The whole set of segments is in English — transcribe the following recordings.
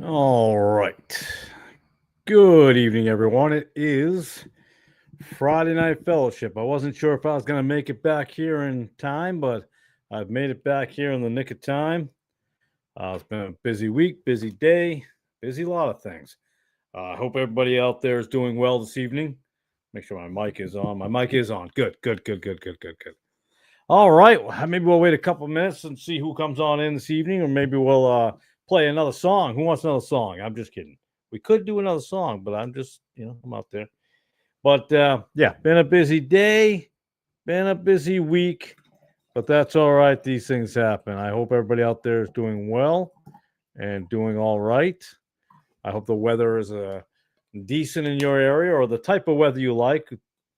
All right. Good evening, everyone. It is Friday Night Fellowship. I wasn't sure if I was going to make it back here in time, but I've made it back here in the nick of time. It's been a busy week, busy day, busy lot of things. I hope everybody out there is doing well this evening. Make sure my mic is on. My mic is on. Good, good, good, good, good, good, good. All right. Well, maybe we'll wait a couple minutes and see who comes on in this evening, or maybe we'll play another song. Who wants another song? I'm just kidding. We could do another song, but I'm just, I'm out there. But yeah, been a busy day, been a busy week, but that's all right. These things happen. I hope everybody out there is doing well and doing all right. I hope the weather is decent in your area or the type of weather you like.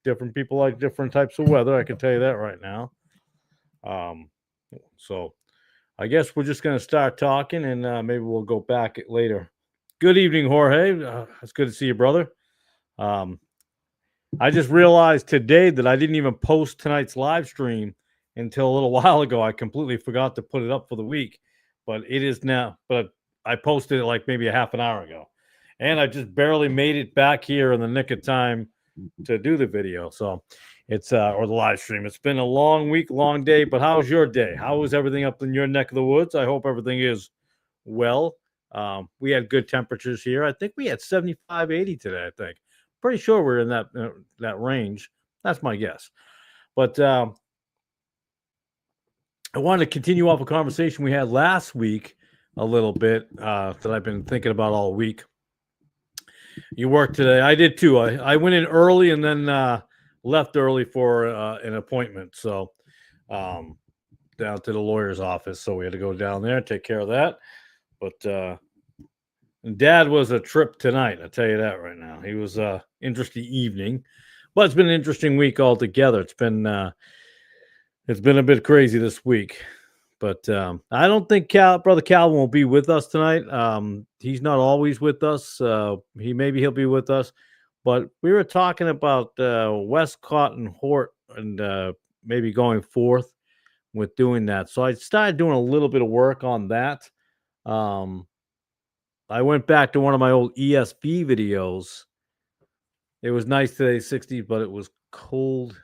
Different people like different types of weather. I can tell you that right now. So I guess we're just going to start talking and maybe we'll go back later. Good evening, Jorge. It's good to see you, brother. I just realized today that I didn't even post tonight's live stream until a little while ago. I completely forgot to put it up for the week, but it is now. But I posted it like maybe a half an hour ago, and I just barely made it back here in the nick of time to do the video. So it's or the live stream. It's been a long week, long day. But how's your day? How is everything up in your neck of the woods? I hope everything is well. We had good temperatures here. I think we had 75, 80 today. I think. Pretty sure we're in that range. That's my guess. But I wanted to continue off a conversation we had last week a little bit that I've been thinking about all week. You worked today. I did too. I went in early and then left early for an appointment. So down to the lawyer's office. So we had to go down there and take care of that. But Dad was a trip tonight. I'll tell you that right now. He was interesting evening, but it's been an interesting week altogether. It's been a bit crazy this week, but I don't think Brother Calvin will be with us tonight. He's not always with us. He'll be with us, but we were talking about Westcott and Hort and maybe going forth with doing that. So I started doing a little bit of work on that. I went back to one of my old ESV videos. It was nice today, 60s, but it was cold.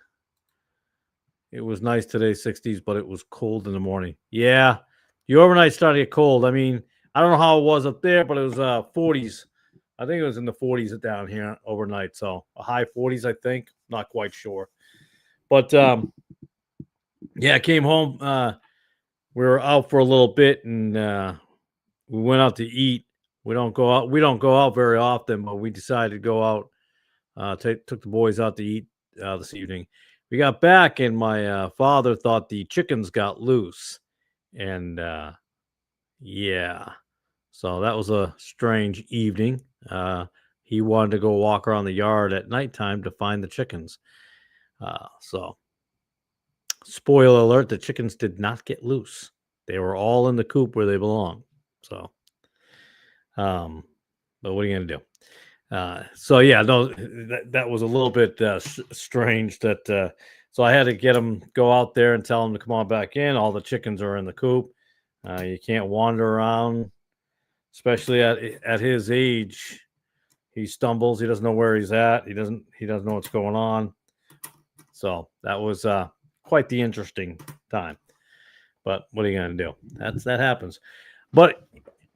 It was nice today, 60s, but it was cold in the morning. Yeah, the overnight started to get cold. I mean, I don't know how it was up there, but it was 40s. I think it was in the 40s down here overnight. So a high 40s, I think. Not quite sure. But yeah, I came home. We were out for a little bit and we went out to eat. We don't go out very often, but we decided to go out. Took the boys out to eat this evening. We got back, and my father thought the chickens got loose, and yeah, so that was a strange evening. He wanted to go walk around the yard at nighttime to find the chickens. So, spoiler alert: the chickens did not get loose. They were all in the coop where they belong. So. But what are you gonna do? So yeah, no, that was a little bit strange. So I had to get him go out there and tell him to come on back in. All the chickens are in the coop. You can't wander around, especially at his age. He stumbles. He doesn't know where he's at. He doesn't know what's going on. So that was quite the interesting time. But what are you gonna do? That happens. But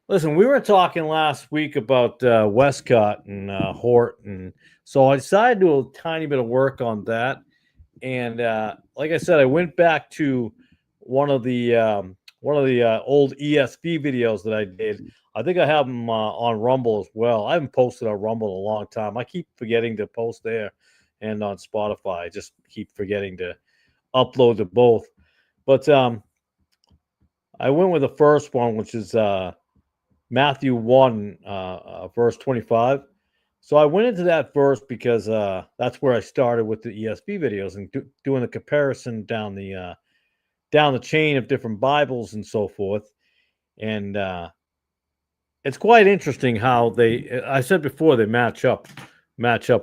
listen, we were talking last week about Westcott and Hort, and so I decided to do a tiny bit of work on that. And like I said, I went back to one of the old ESV videos that I did. I think I have them on Rumble as well. I haven't posted on Rumble in a long time. I keep forgetting to post there and on Spotify. I just keep forgetting to upload to both. But I went with the first one, which is Matthew 1, verse 25. So I went into that verse because that's where I started with the ESV videos and doing the comparison down the chain of different Bibles and so forth. And it's quite interesting how I said before, they match up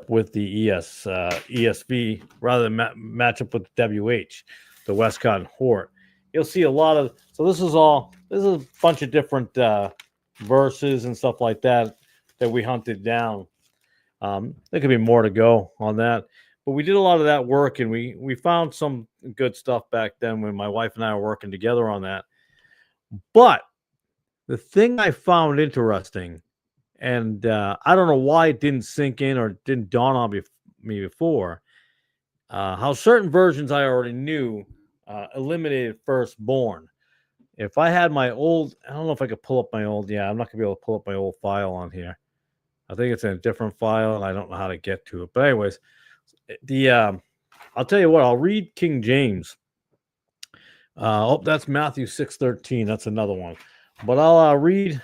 with the ESV rather than match up with the WH, the Westcott and Hort. You'll see a lot of, so this is a bunch of different verses and stuff like that that we hunted down. There could be more to go on that, but we did a lot of that work, and we found some good stuff back then when my wife and I were working together on that. But the thing I found interesting, and I don't know why it didn't sink in or didn't dawn on me before, how certain versions I already knew eliminated firstborn. If I had my old, I don't know if I could pull up my old, yeah, I'm not going to be able to pull up my old file on here. I think it's in a different file, and I don't know how to get to it. But anyways, I'll tell you what, I'll read King James. That's Matthew 6:13. That's another one. But I'll read,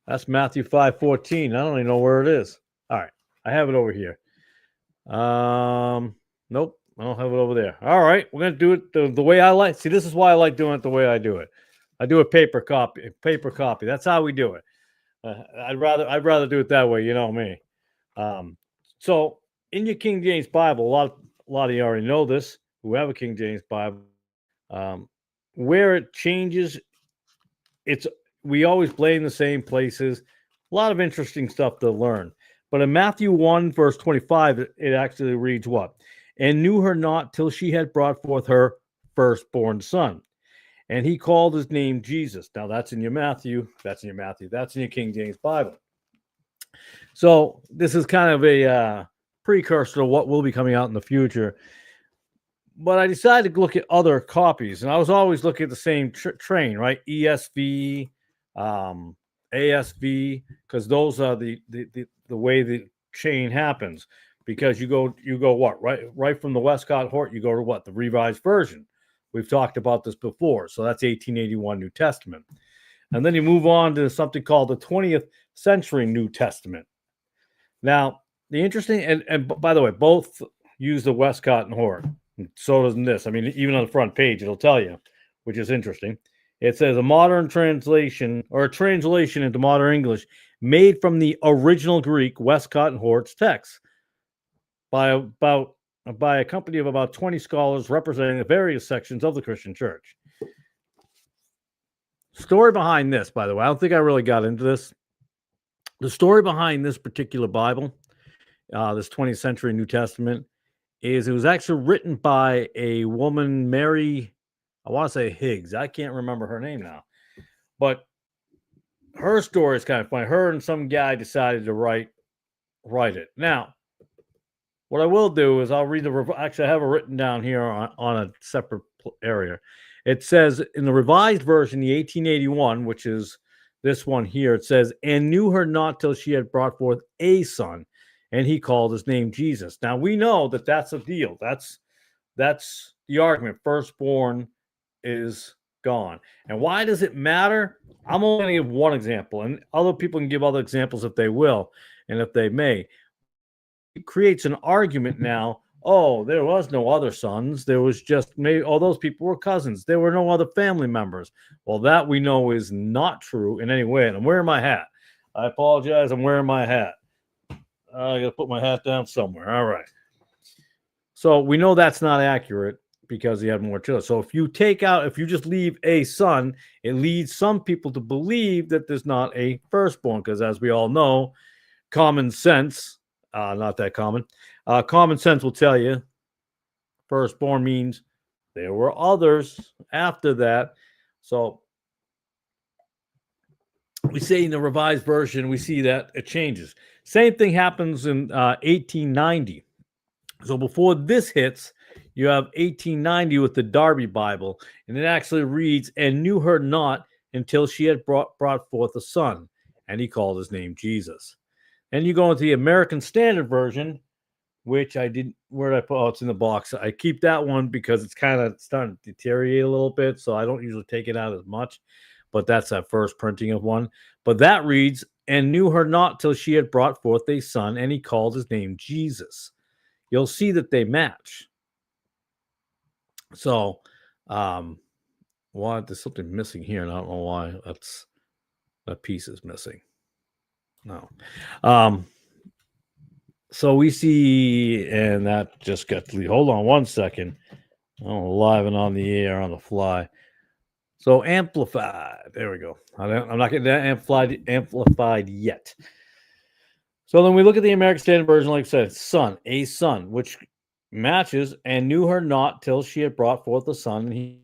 that's Matthew 5:14. I don't even know where it is. All right, I have it over here. Nope, I don't have it over there. All right, we're gonna do it the way I like. See, this is why I like doing it the way I do it. I do a paper copy. That's how we do it. I'd rather do it that way. You know me. So in your King James Bible, a lot of you already know this. Who have a King James Bible, where it changes, we always blame the same places. A lot of interesting stuff to learn. But in Matthew 1, verse 25, it actually reads what? And knew her not till she had brought forth her firstborn son. And he called his name Jesus. Now that's in your Matthew. That's in your King James Bible. So this is kind of a precursor to what will be coming out in the future. But I decided to look at other copies, and I was always looking at the same train, right? ESV, ASV, because those are the way the chain happens. Because you go what, right from the Westcott Hort, you go to what, the Revised Version. We've talked about this before, so that's 1881 New Testament, and then you move on to something called the 20th century New Testament. Now, the interesting, and by the way, both use the Westcott and Hort. So doesn't this. I mean, even on the front page, it'll tell you, which is interesting. It says a modern translation, or a translation into modern English, made from the original Greek Westcott and Hort's text by a company of about 20 scholars representing the various sections of the Christian church. Story behind this, by the way, I don't think I really got into this. The story behind this particular Bible, this 20th century New Testament, is it was actually written by a woman, Mary, I want to say Higgs. I can't remember her name now. But her story is kind of funny. Her and some guy decided to write it. Now, what I will do is I'll read actually, I have it written down here on a separate area. It says in the Revised Version, the 1881, which is this one here, it says, and knew her not till she had brought forth a son, and he called his name Jesus. Now, we know that that's a deal. That's the argument. Firstborn is gone. And why does it matter? I'm only going to give one example, and other people can give other examples if they will, and if they may. It creates an argument now. Oh, there was no other sons. There was just maybe all those people were cousins. There were no other family members. Well, that we know is not true in any way. And I'm wearing my hat. I apologize. I'm wearing my hat. I got to put my hat down somewhere. All right. So we know that's not accurate because he had more children. So if you just leave a son, it leads some people to believe that there's not a firstborn, because as we all know, common sense, not that common, common sense will tell you firstborn means there were others after that. So we say in the Revised Version, we see that it changes. Same thing happens in 1890. So before this hits, you have 1890 with the Darby Bible, and it actually reads, and knew her not until she had brought forth a son, and he called his name Jesus. And you go into the American Standard Version, which I didn't, where did I put? Oh, it's in the box. I keep that one because it's kind of starting to deteriorate a little bit, so I don't usually take it out as much, but that's that first printing of one. But that reads, and knew her not till she had brought forth a son, and he called his name Jesus. You'll see that they match. So, there's something missing here, and I don't know why. That piece is missing. No. So we see, and that just got to leave. Hold on one second. I'm live and on the air on the fly. So amplified. There we go. I'm not getting that amplified yet. So then we look at the American Standard Version, like I said, son, a son, which matches, and knew her not till she had brought forth the son, and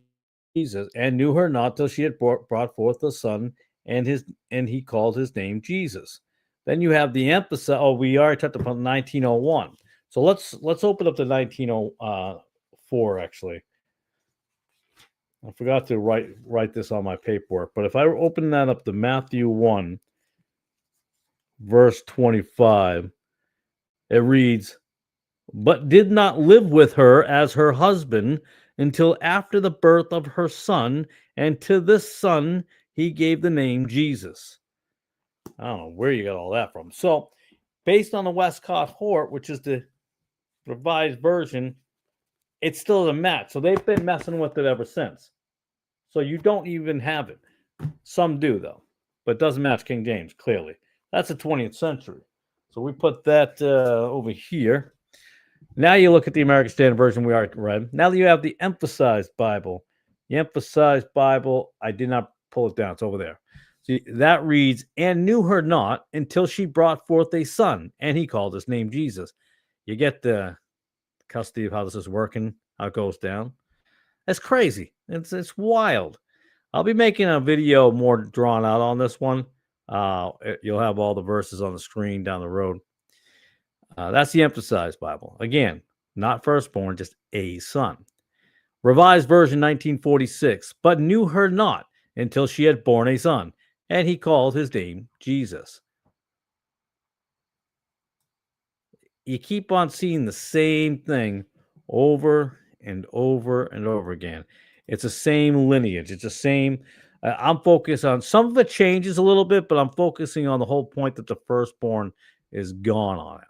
Jesus, and knew her not till she had brought forth the son, and he called his name Jesus. Then you have the emphasis. Oh, we already talked about 1901. So let's open up to 1904. Actually, I forgot to write this on my paperwork. But if I open that up to Matthew 1, verse 25, it reads, "But did not live with her as her husband until after the birth of her son, and to this son he gave the name Jesus." I don't know where you got all that from. So, based on the Westcott Hort, which is the revised version, it's still a match. So they've been messing with it ever since. So you don't even have it. Some do, though, but it doesn't match King James, clearly. That's the 20th century. So we put that over here. Now you look at the American Standard Version we already read. Now that you have the Emphasized Bible. The Emphasized Bible, I did not pull it down. It's over there. See, that reads, "And knew her not until she brought forth a son, and he called his name Jesus." You get the custody of how this is working, how it goes down. That's crazy. It's wild. I'll be making a video more drawn out on this one. You'll have all the verses on the screen down the road. That's the Emphasized Bible. Again, not firstborn, just a son. Revised Version 1946, "But knew her not until she had borne a son, and he called his name Jesus." You keep on seeing the same thing over and over and over again. It's the same lineage. It's the same. I'm focused on some of it changes a little bit, but I'm focusing on the whole point that the firstborn is gone on it.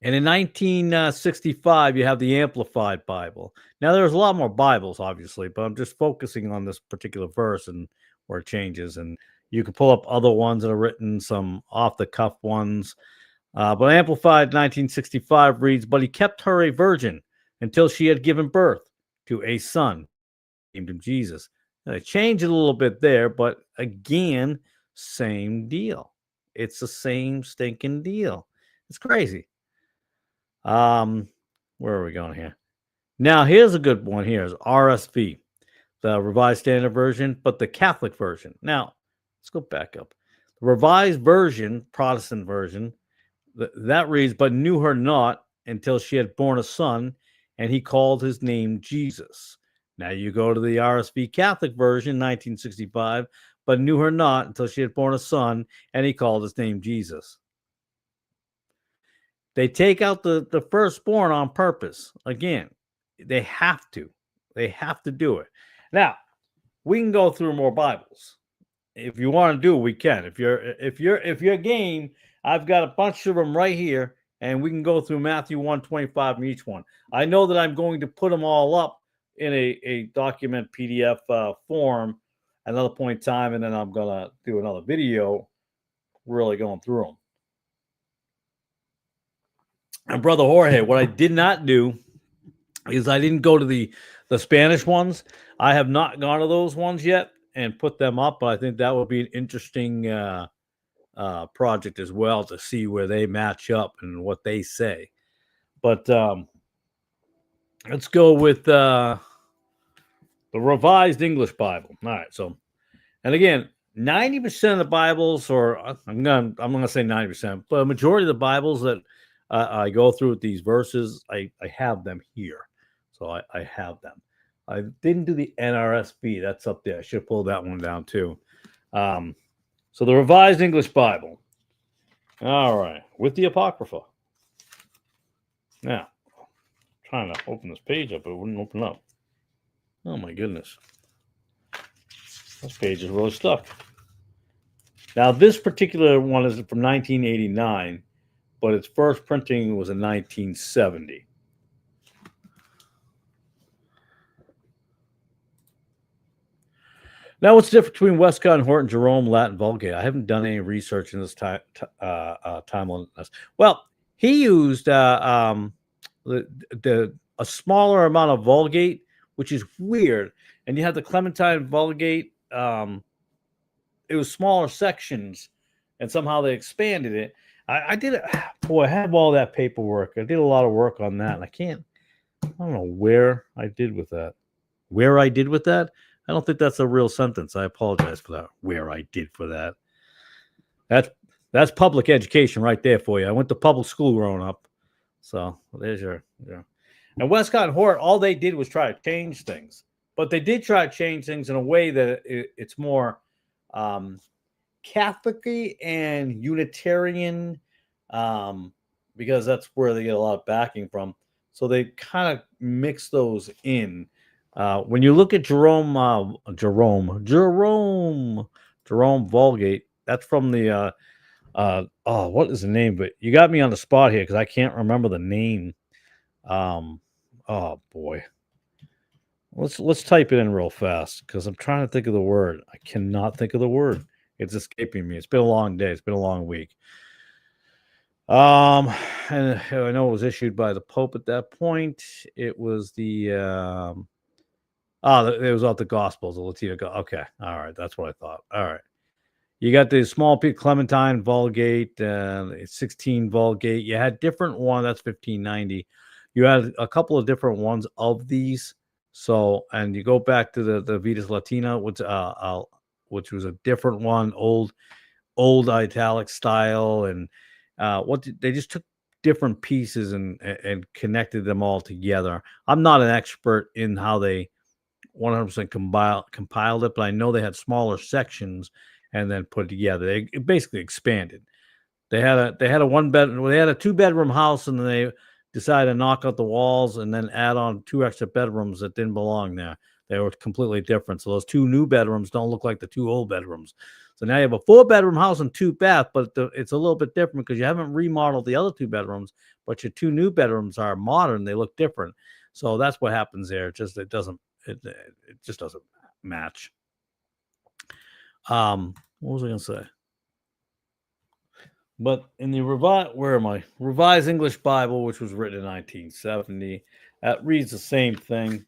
And in 1965, you have the Amplified Bible. Now, there's a lot more Bibles, obviously, but I'm just focusing on this particular verse and where it changes. And you can pull up other ones that are written, some off-the-cuff ones. But Amplified 1965 reads, "But he kept her a virgin until she had given birth to a son, named him Jesus." Now, they changed it a little bit there, but again, same deal. It's the same stinking deal. It's crazy. Where are we going here? Now, here's a good one. Here's RSV, the Revised Standard Version, but the Catholic version. Now, let's go back up. The Revised Version, Protestant version, that reads, "But knew her not until she had borne a son, and he called his name Jesus." Now you go to the RSV Catholic version, 1965, "But knew her not until she had borne a son, and he called his name Jesus." They take out the firstborn on purpose. Again, they have to. They have to do it. Now, we can go through more Bibles. If you want to do it, we can. If you're game, I've got a bunch of them right here, and we can go through Matthew 1:25 in each one. I know that I'm going to put them all up in a document PDF form at another point in time, and then I'm gonna do another video really going through them. And Brother Jorge, what I did not do is I didn't go to the Spanish ones. I have not gone to those ones yet and put them up, but I think that would be an interesting project as well to see where they match up and what they say. But let's go with the Revised English Bible. All right, so, and again, 90% of the Bibles, or I'm gonna say 90%, but a majority of the Bibles that I go through with these verses, I have them here. So I have them. I didn't do the NRSV. That's up there. I should pull that one down too. So the Revised English Bible. All right. With the Apocrypha. Now, trying to open this page up, but it wouldn't open up. Oh my goodness. This page is really stuck. Now, this particular one is from 1989, but its first printing was in 1970. Now, what's the difference between Westcott and Hort and Jerome, Latin Vulgate? I haven't done any research in this time limit. Well, he used a smaller amount of Vulgate which is weird. And you have the Clementine Vulgate. It was smaller sections, and somehow they expanded it. I did it. Boy, I have all that paperwork. I did a lot of work on that, and I don't know where I did with that. Where I did with that? I don't think that's a real sentence. I apologize for that. Where I did for that. That's public education right there for you. I went to public school growing up. So there's your. And Westcott and Hort, all they did was try to change things. But they did try to change things in a way that it's more Catholic and Unitarian, because that's where they get a lot of backing from. So they kind of mix those in. When you look at Jerome Vulgate, that's from the what is the name? But you got me on the spot here because I can't remember the name. Oh boy. Let's type it in real fast because I'm trying to think of the word. I cannot think of the word. It's escaping me. It's been a long day. It's been a long week. And I know it was issued by the Pope at that point. It was the it was out the Gospels, the Latino. Okay, all right, that's what I thought. All right, you got the small P Clementine Vulgate, 16 Vulgate. You had different one. That's 1590. You had a couple of different ones of these. So, and you go back to the Vetus Latina, which was a different one, old italic style, and they just took different pieces and connected them all together. I'm not an expert in how they 100% compiled it, but I know they had smaller sections and then put it together. They basically expanded. They had a 2-bedroom house, and then they decided to knock out the walls and then add on 2 extra bedrooms that didn't belong there. They were completely different. So those 2 new bedrooms don't look like the 2 old bedrooms. So now you have a 4-bedroom house and 2 bath, but it's a little bit different because you haven't remodeled the other 2 bedrooms, but your 2 new bedrooms are modern. They look different. So that's what happens there. It just doesn't match. What was I going to say? But in the Revised English Bible, which was written in 1970, that reads the same thing.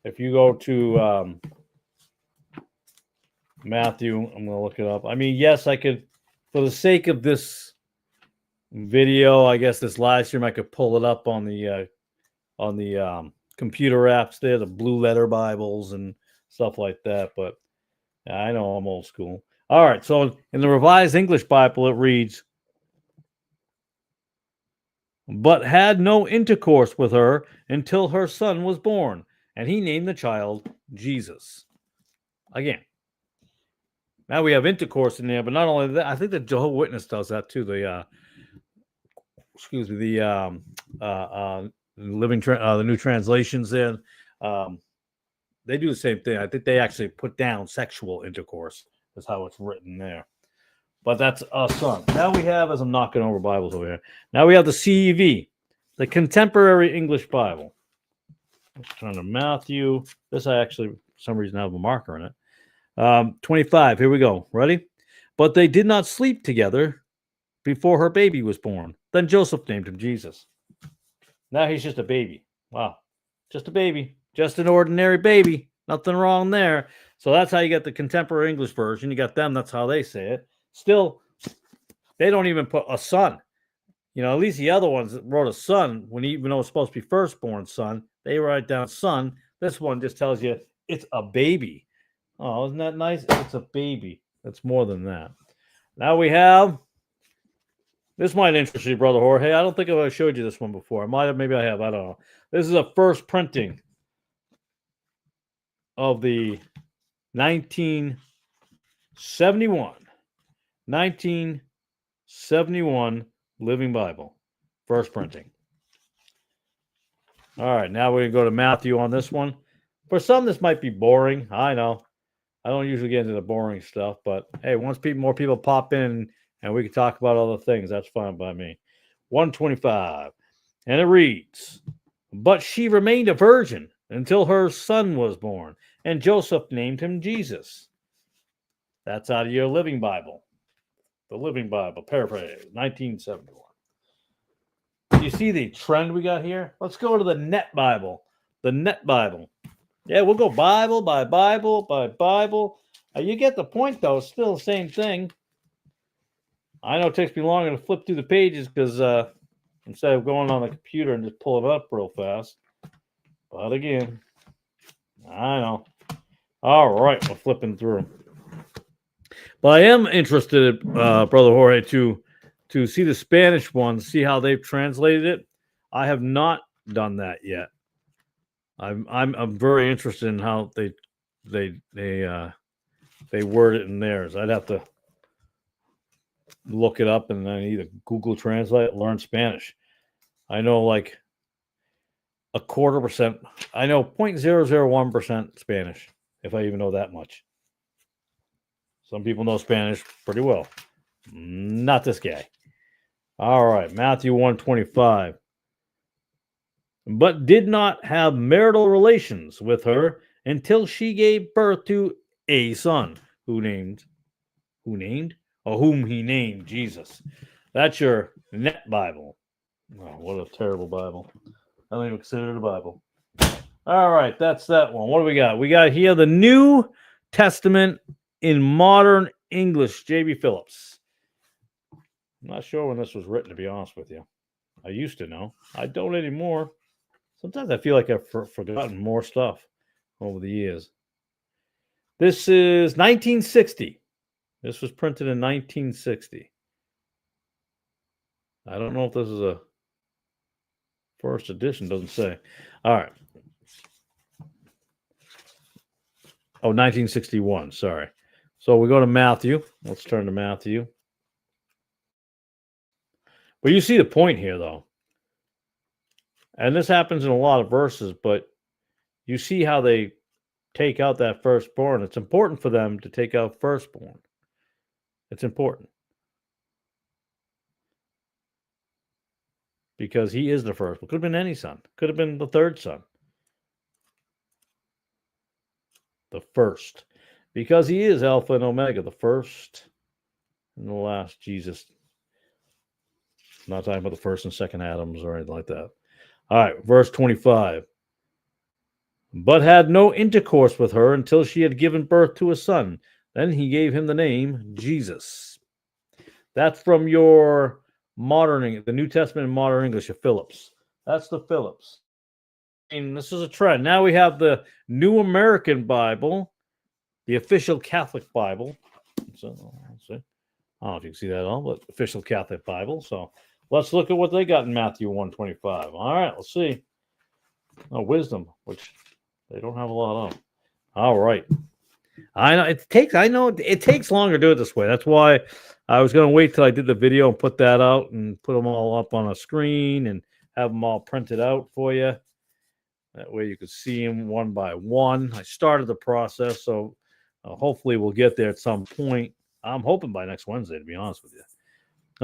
If you go to Matthew, I'm going to look it up. I mean, yes, I could, for the sake of this video, I guess this live stream, I could pull it up on the computer apps there, the Blue Letter Bibles and stuff like that. But I know I'm old school. All right, so in the Revised English Bible, it reads, but had no intercourse with her until her son was born, and he named the child Jesus. Again, now we have intercourse in there, but not only that, I think the Jehovah's Witness does that too. The the New Translations there, they do the same thing. I think they actually put down sexual intercourse. Is how it's written there. But that's a son. Now we have, as I'm knocking over Bibles over here, now we have the CEV, the Contemporary English Bible. Let's turn to Matthew. This I actually, for some reason, have a marker in it. 25, here we go. Ready? But they did not sleep together before her baby was born. Then Joseph named him Jesus. Now he's just a baby. Wow. Just a baby. Just an ordinary baby. Nothing wrong there. So that's how you get the Contemporary English version. You got them. That's how they say it. Still, they don't even put a son. You know, at least the other ones that wrote a son, even though it's supposed to be firstborn son, they write down son. This one just tells you it's a baby. Oh, isn't that nice? It's a baby. That's more than that. Now we have, this might interest you, Brother Jorge. I don't think I've showed you this one before. I might have, maybe I have. I don't know. This is a first printing of the 1971 Living Bible. First printing. All right, now we're going to go to Matthew on this one. For some, this might be boring. I know. I don't usually get into the boring stuff, but hey, once more people pop in and we can talk about other things, that's fine by me. 125. And it reads, but she remained a virgin until her son was born, and Joseph named him Jesus. That's out of your Living Bible. The Living Bible, paraphrase, 1971. You see the trend we got here? Let's go to the Net Bible. the Net Bible. Yeah, we'll go Bible by Bible by Bible. You get the point, though. It's still the same thing. I know it takes me longer to flip through the pages because instead of going on the computer and just pull it up real fast. But again, I know. All right, we're flipping through. But I am interested, Brother Jorge, to see the Spanish one, see how they've translated it. I have not done that yet. I'm very interested in how they word it in theirs. I'd have to look it up and then either Google Translate, learn Spanish. I know like 0.25%. I know 0.001% Spanish, if I even know that much. Some people know Spanish pretty well. Not this guy. All right, Matthew 1:25. But did not have marital relations with her until she gave birth to a son, whom he named Jesus. That's your Net Bible. Oh, what a terrible Bible. I don't even consider it a Bible. All right, that's that one. What do we got? We got here the New Testament in modern English, J.B. Phillips. I'm not sure when this was written, to be honest with you. I used to know. I don't anymore. Sometimes I feel like I've forgotten more stuff over the years. This is 1960. This was printed in 1960. I don't know if this is a first edition. Doesn't say. All right. Oh, 1961. Sorry. So we go to Matthew. Let's turn to Matthew. But you see the point here, though. And this happens in a lot of verses, but you see how they take out that firstborn. It's important for them to take out firstborn. It's important. Because he is the first. It could have been any son. Could have been the third son. The first. Because he is Alpha and Omega, the first and the last Jesus. I'm not talking about the first and second Adams or anything like that. All right, verse 25. But had no intercourse with her until she had given birth to a son. Then he gave him the name Jesus. That's from your the New Testament in modern English of Phillips. That's the Phillips. And this is a trend. Now we have the New American Bible, the official Catholic Bible. So, let's see. I don't know if you can see that at all, but official Catholic Bible. So let's look at what they got in Matthew 1:25. All right, let's see. Oh, wisdom, which they don't have a lot of. All right. I know it takes longer to do it this way. That's why I was going to wait till I did the video and put that out and put them all up on a screen and have them all printed out for you. That way you could see them one by one. I started the process, so hopefully we'll get there at some point. I'm hoping by next Wednesday, to be honest with you.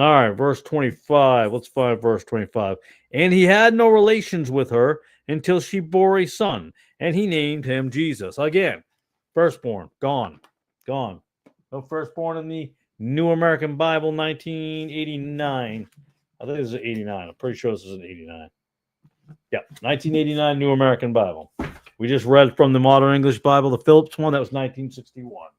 All right, verse 25. Let's find verse 25. And he had no relations with her until she bore a son, and he named him Jesus. Again, firstborn, gone. No firstborn in the New American Bible, 1989. I think this is 89. I'm pretty sure this is an 89. Yep, 1989 New American Bible. We just read from the Modern English Bible, the Phillips one. That was 1961.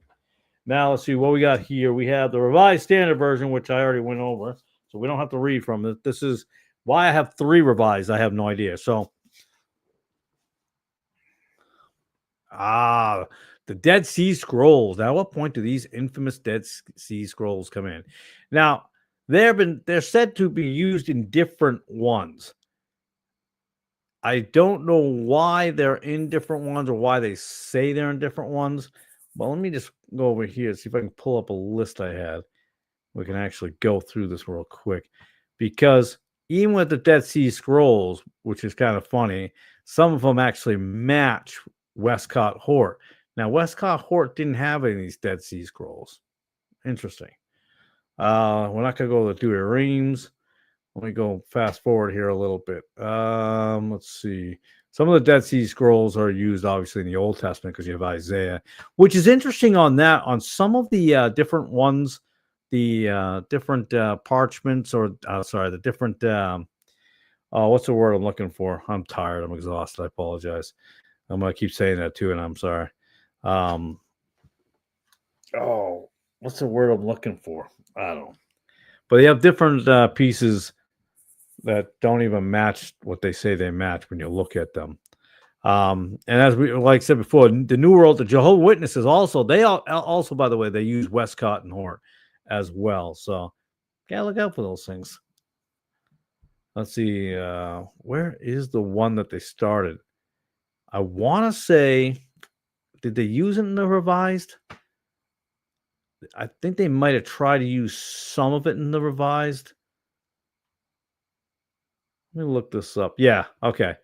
Now, let's see what we got here. We have the Revised Standard Version, which I already went over, so we don't have to read from it. This is why I have 3 revised. I have no idea. So, the Dead Sea Scrolls. Now, at what point do these infamous Dead Sea Scrolls come in? Now, they're said to be used in different ones. I don't know why they're in different ones or why they say they're in different ones. But let me just go over here and see if I can pull up a list I had. We can actually go through this real quick. Because even with the Dead Sea Scrolls, which is kind of funny, some of them actually match Westcott Hort. Now, Westcott Hort didn't have any of these Dead Sea Scrolls. Interesting. We're not going to go to the Reams. Let me go fast forward here a little bit. Let's see. Some of the Dead Sea Scrolls are used, obviously, in the Old Testament because you have Isaiah, which is interesting on that. On some of the different ones, the different parchments or, the different what's the word I'm looking for? I'm tired. I'm exhausted. I apologize. I'm gonna keep saying that too, and I'm sorry. Um, oh, what's the word I'm looking for? I don't know. But they have different pieces that don't even match what they say they match when you look at them. And as we like I said before, the New World, the Jehovah's Witnesses also also, by the way, they use Westcott and Hort as well. So yeah, look out for those things. Let's see, where is the one that they started? I want to say, did they use it in the revised? I think they might have tried to use some of it in the revised. Let me look this up. Yeah, okay.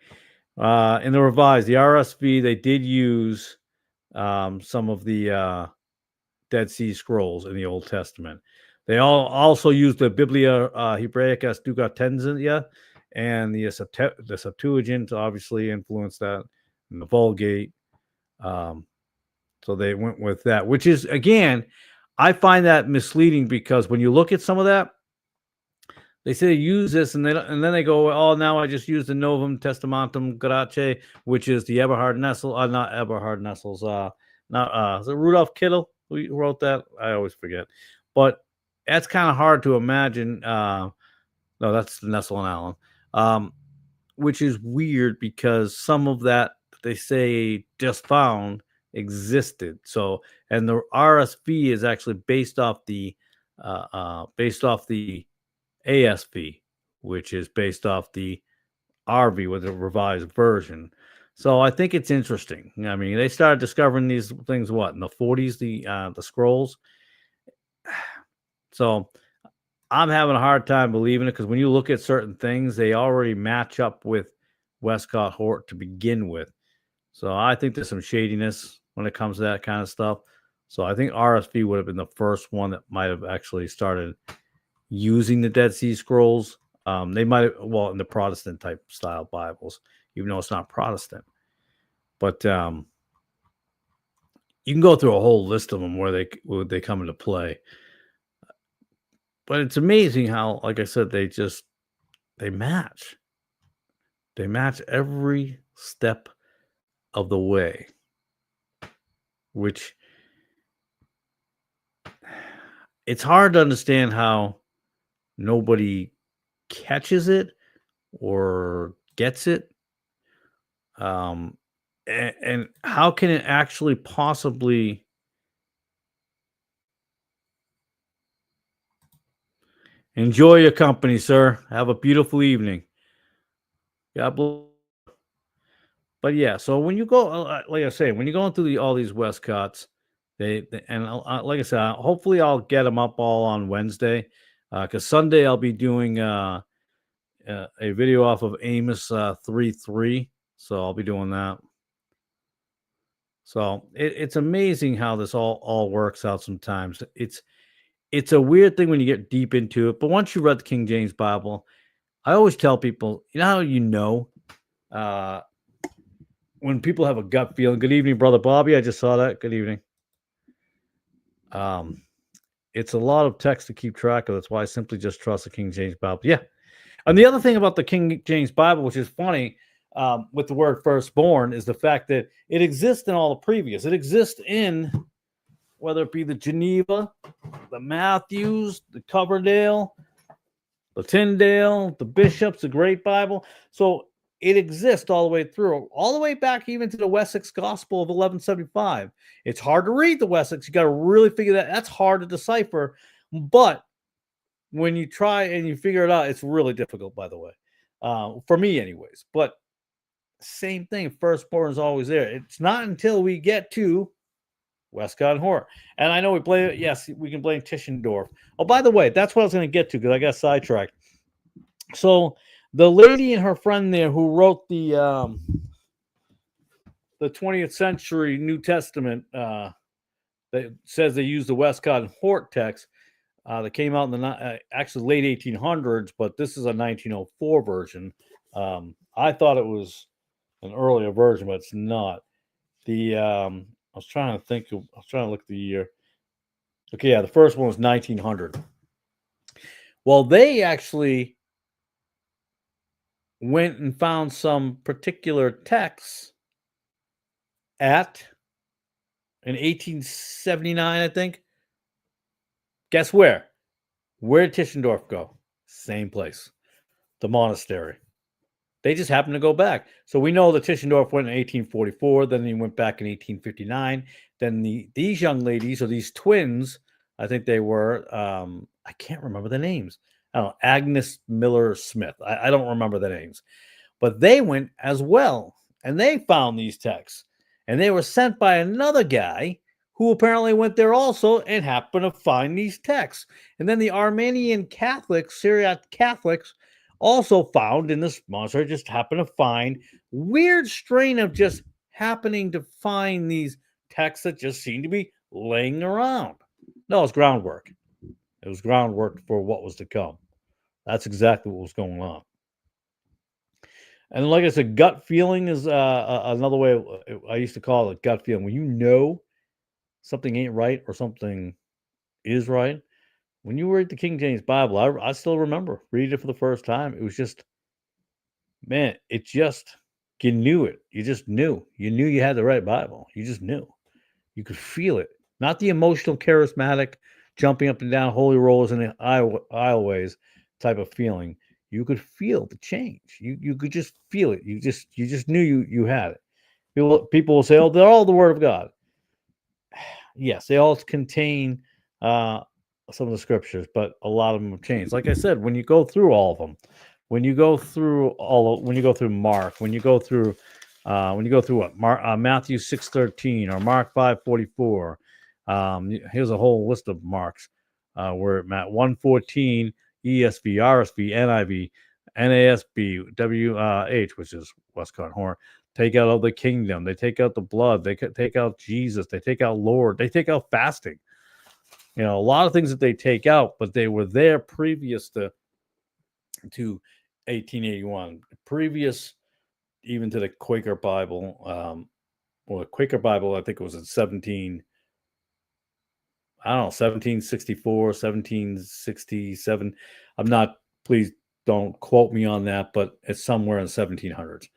In the revised, the RSV, they did use some of the Dead Sea Scrolls in the Old Testament. They all also used the Biblia Hebraica Stuttgartensia, and the Septuagint obviously influenced that, and the Vulgate. So they went with that, which is, again, I find that misleading because when you look at some of that, they say they use this, and then they go, "Oh, now I just use the Novum Testamentum Grace, which is the Eberhard Nessel, not Eberhard Nessel's, not is it Rudolf Kittel who wrote that? I always forget, but that's kind of hard to imagine. No, that's Nessel and Allen, which is weird because some of that they say just found existed. So, and the RSV is actually based off the ASV, which is based off the RV with a revised version. So I think it's interesting. I mean, they started discovering these things in the 40s, the scrolls. So I'm having a hard time believing it because when you look at certain things, they already match up with Westcott Hort to begin with. So I think there's some shadiness when it comes to that kind of stuff. So I think RSV would have been the first one that might have actually started using the Dead Sea Scrolls. They might have, well, in the Protestant type style Bibles, even though it's not Protestant. But you can go through a whole list of them where they come into play. But it's amazing how, like I said, they match. They match every step of the way, which it's hard to understand how nobody catches it or gets it. And how can it actually possibly enjoy your company, sir? Have a beautiful evening. God bless. But yeah, so when you go, like I say, when you're going through all these Westcotts, and like I said, hopefully I'll get them up all on Wednesday, because Sunday I'll be doing a video off of Amos 3:3, so I'll be doing that. So it's amazing how this all works out. Sometimes it's a weird thing when you get deep into it, but once you read the King James Bible, I always tell people, uh, when people have a gut feeling. Good evening, brother Bobby. I just saw that. Good evening. It's a lot of text to keep track of. That's why I simply just trust the King James Bible. Yeah. And the other thing about the King James Bible, which is funny, with the word firstborn, is the fact that it exists in all the previous. It exists in whether it be the Geneva, the Matthews, the Coverdale, the Tyndale, the Bishops, the Great Bible. So it exists all the way through, all the way back even to the Wessex Gospel of 1175. It's hard to read the Wessex. You got to really figure that. That's hard to decipher. But when you try and you figure it out, it's really difficult, by the way, for me anyways. But same thing, firstborn is always there. It's not until we get to Westcott and Hort. And I know we blame, yes, we can blame Tischendorf. Oh, by the way, that's what I was going to get to because I got sidetracked. So the lady and her friend there who wrote the 20th century New Testament that says they used the Westcott and Hort text that came out in the actually late 1800s, but this is a 1904 version. I thought it was an earlier version, but it's not. I was trying to look at the year. Okay, yeah, the first one was 1900. Well, they actually went and found some particular texts in 1879, I think. Guess where? Where did Tischendorf go? Same place, the monastery. They just happened to go back. So we know that Tischendorf went in 1844. Then he went back in 1859. Then these young ladies, or these twins, I think they were, I can't remember the names. I don't know, Agnes Miller Smith. I don't remember the names. But they went as well. And they found these texts. And they were sent by another guy who apparently went there also and happened to find these texts. And then the Armenian Catholics, Syriac Catholics, also found in this monastery, just happened to find weird strain of just happening to find these texts that just seem to be laying around. No, it's groundwork. It was groundwork for what was to come. That's exactly what was going on. And like I said, gut feeling is another way I used to call it gut feeling. When you know something ain't right or something is right. When you read the King James Bible, I still remember reading it for the first time. It was just, man, you knew it. You just knew. You knew you had the right Bible. You just knew. You could feel it. Not the emotional, charismatic, jumping up and down holy rollers in the aisleways type of feeling. You could feel the change. You could just feel it. You just knew you had it. People will say, "Oh, they're all the Word of God." Yes, they all contain some of the scriptures, but a lot of them have changed. Like I said, when you go through all of them, when you go through Mark, when you go through what Matthew 6:13 or Mark 5:44, here's a whole list of Marks where Matt 1:14, ESV, RSV, NIV, NASB, WH, which is Westcott Horn. Take out of the kingdom. They take out the blood. They take out Jesus. They take out Lord. They take out fasting. A lot of things that they take out, but they were there previous to 1881, previous even to the Quaker Bible. Well, the Quaker Bible, I think it was in 1764, 1767. Please don't quote me on that, but it's somewhere in the 1700s.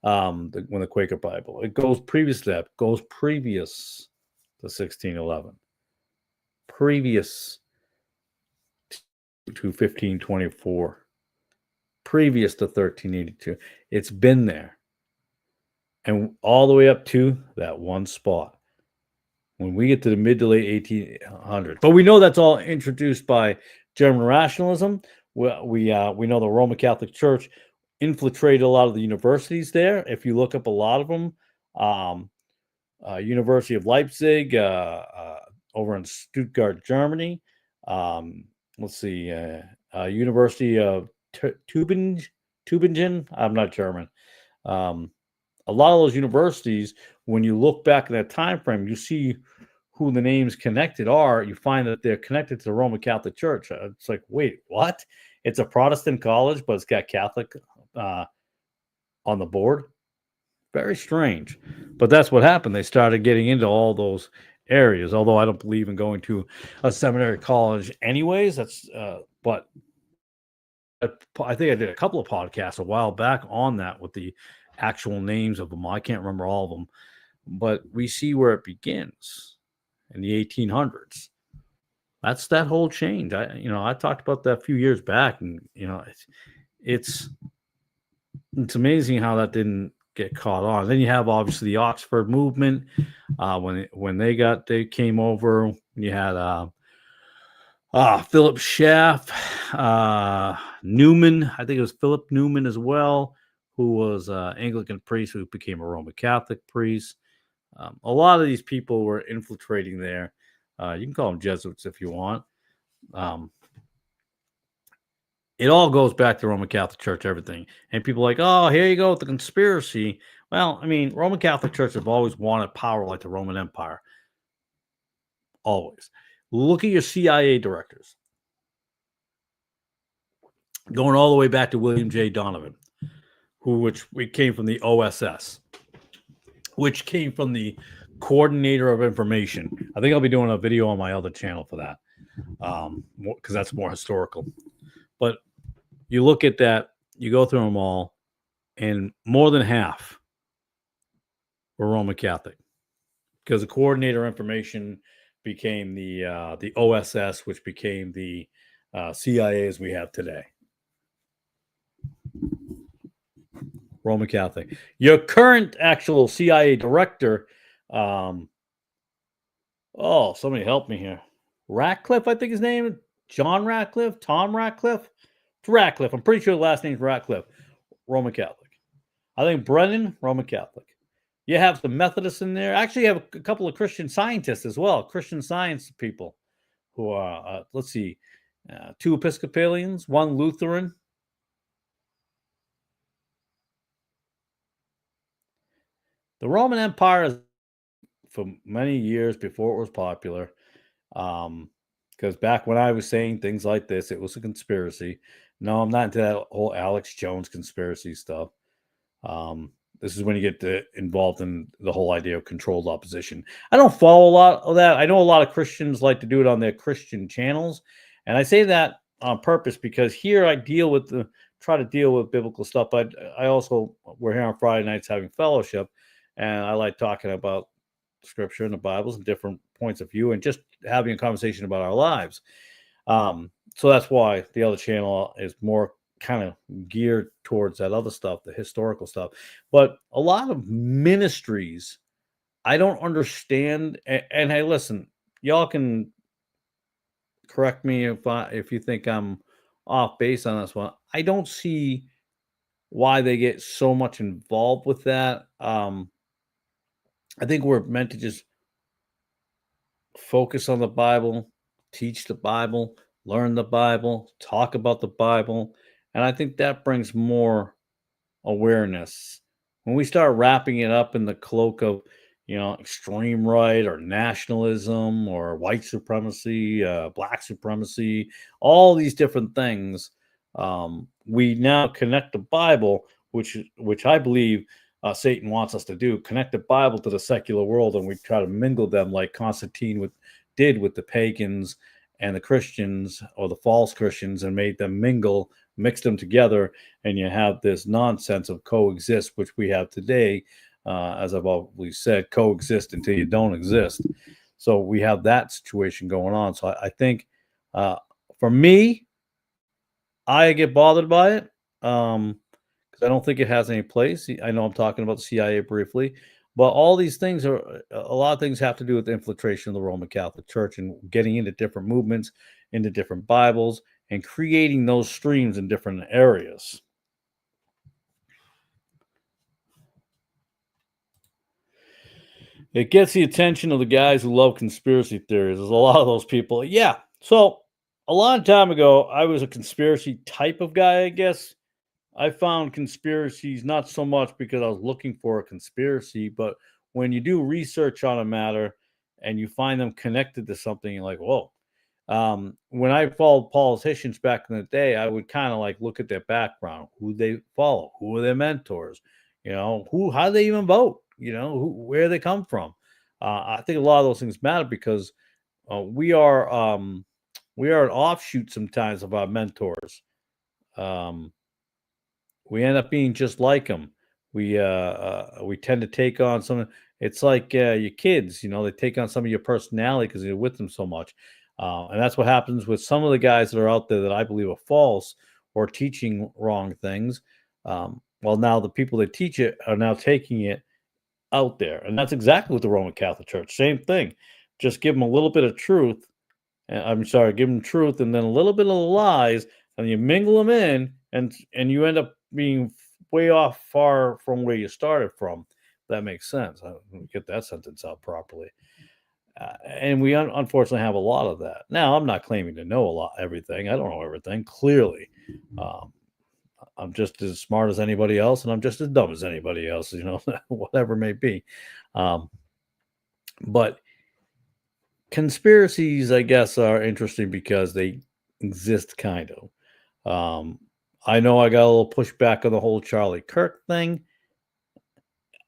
When the Quaker Bible, it goes previous to that, goes previous to 1611, previous to 1524, previous to 1382. It's been there, and all the way up to that one spot when we get to the mid to late 1800s. But we know that's all introduced by German rationalism. We know the Roman Catholic Church infiltrated a lot of the universities there. If you look up a lot of them, University of Leipzig, over in Stuttgart, Germany. Let's see, University of Tübingen. I'm not German. A lot of those universities, when you look back at that time frame, you see who the names connected are. You find that they're connected to the Roman Catholic Church. It's like, wait, what? It's a Protestant college, but it's got Catholic on the board. Very strange, but that's what happened. They started getting into all those areas. Although I don't believe in going to a seminary college, anyways. But I think I did a couple of podcasts a while back on that with the actual names of them. I can't remember all of them, but we see where it begins in the 1800s. That's that whole change. I talked about that a few years back, and it's amazing how that didn't get caught on. Then you have obviously the Oxford movement. When they came over, you had Philip Schaff, Newman. I think it was Philip Newman as well, who was an Anglican priest who became a Roman Catholic priest. A lot of these people were infiltrating there. You can call them Jesuits if you want. It all goes back to Roman Catholic Church, everything. And people are like, oh, here you go with the conspiracy. Well, I mean, Roman Catholic Church have always wanted power like the Roman Empire. Always. Look at your CIA directors. Going all the way back to William J. Donovan, which came from the OSS, which came from the Coordinator of Information. I think I'll be doing a video on my other channel for that, because that's more historical. But you look at that, you go through them all. and more than half were Roman Catholic because the coordinator information became the OSS, which became the CIA as we have today. Roman Catholic. Your current actual CIA director, somebody help me here. Ratcliffe, I think his name, John Ratcliffe, Tom Ratcliffe. It's Ratcliffe. I'm pretty sure the last name's Ratcliffe. Roman Catholic. I think Brennan, Roman Catholic. You have some Methodists in there. Actually, you have a couple of Christian scientists as well, Christian science people who are, let's see, 2 Episcopalians, 1 Lutheran. The Roman Empire, for many years before it was popular, because back when I was saying things like this, it was a conspiracy. No, I'm not into that whole Alex Jones conspiracy stuff. This is when you get involved in the whole idea of controlled opposition. I don't follow a lot of that. I know a lot of Christians like to do it on their Christian channels. And I say that on purpose because here I try to deal with biblical stuff. But I also, we're here on Friday nights having fellowship. And I like talking about scripture and the Bibles and different points of view and just having a conversation about our lives. So that's why the other channel is more kind of geared towards that other stuff, the historical stuff. But a lot of ministries, I don't understand. And hey, listen, y'all can correct me if you think I'm off base on this one. I don't see why they get so much involved with that. I think we're meant to just focus on the Bible, teach the Bible, learn the Bible, talk about the Bible. And I think that brings more awareness. When we start wrapping it up in the cloak of, extreme right or nationalism or white supremacy, black supremacy, all these different things, we now connect the Bible, which I believe Satan wants us to do, connect the Bible to the secular world, and we try to mingle them like Constantine did with the pagans and the Christians or the false Christians and made them mingle, mixed them together, and you have this nonsense of coexist, which we have today, as I've always said, coexist until you don't exist. So we have that situation going on. So I think for me, I get bothered by it. I don't think it has any place. I know I'm talking about the CIA briefly, but all these things a lot of things have to do with the infiltration of the Roman Catholic Church and getting into different movements, into different Bibles, and creating those streams in different areas. It gets the attention of the guys who love conspiracy theories. There's a lot of those people. Yeah. So a long time ago, I was a conspiracy type of guy, I guess. I found conspiracies not so much because I was looking for a conspiracy, but when you do research on a matter and you find them connected to something, you're like, whoa. When I followed politicians back in the day, I would kind of like look at their background, who they follow, who are their mentors, how do they even vote, where they come from. I think a lot of those things matter because we are an offshoot sometimes of our mentors. We end up being just like them. We tend to take on some. It's like your kids, they take on some of your personality because you're with them so much, and that's what happens with some of the guys that are out there that I believe are false or teaching wrong things. Well, now the people that teach it are now taking it out there, and that's exactly what the Roman Catholic Church. Same thing. Just give them a little bit of truth. Give them truth and then a little bit of lies, and you mingle them in, and you end up being way off far from where you started from. That makes sense. I get that sentence out properly. And we unfortunately have a lot of that. Now, I'm not claiming to know everything. I don't know everything, clearly. I'm just as smart as anybody else, and I'm just as dumb as anybody else, whatever it may be. But conspiracies, I guess, are interesting because they exist, kind of. I know I got a little pushback on the whole Charlie Kirk thing.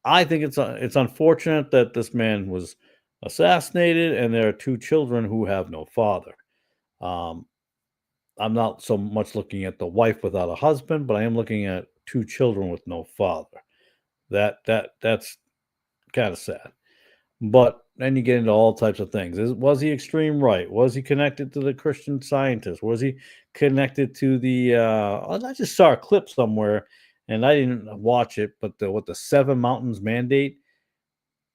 I think it's unfortunate that this man was assassinated, and there are 2 children who have no father. I'm not so much looking at the wife without a husband, but I am looking at 2 children with no father. That's kind of sad. But then you get into all types of things. Was he extreme right? Was he connected to the Christian Scientist? Was he connected to the? I just saw a clip somewhere, and I didn't watch it. But the Seven Mountains Mandate.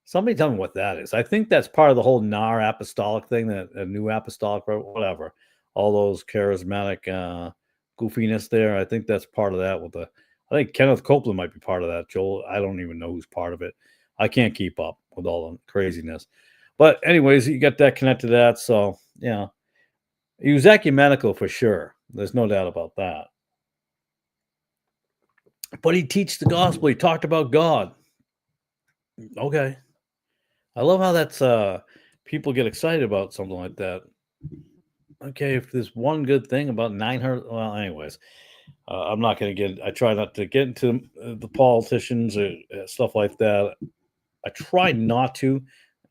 Somebody tell me what that is. I think that's part of the whole NAR apostolic thing, that a new apostolic, or whatever. All those charismatic goofiness there. I think that's part of that. I think Kenneth Copeland might be part of that. Joel, I don't even know who's part of it. I can't keep up with all the craziness. But anyways, you got that connected to that. So yeah, he was ecumenical for sure. There's no doubt about that. But he teached the gospel. He talked about God. Okay. I love how that's people get excited about something like that. Okay, if there's one good thing about 900, well, anyways, I'm not going to get. I try not to get into the politicians or stuff like that. I try not to.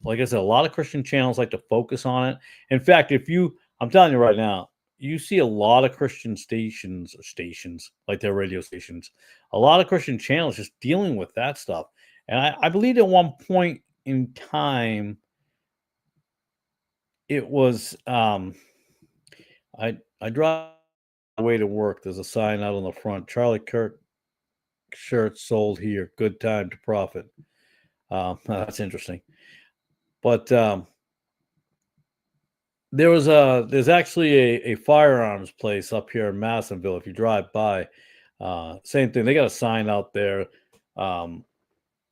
Like I said, a lot of Christian channels like to focus on it. In fact, I'm telling you right now, you see a lot of Christian stations like their radio stations, a lot of Christian channels just dealing with that stuff. And I believe at one point in time, it was I drive way to work. There's a sign out on the front: Charlie Kirk shirts sold here. Good time to profit. That's interesting. But there's actually a firearms place up here in Madisonville. If you drive by, same thing. They got a sign out there.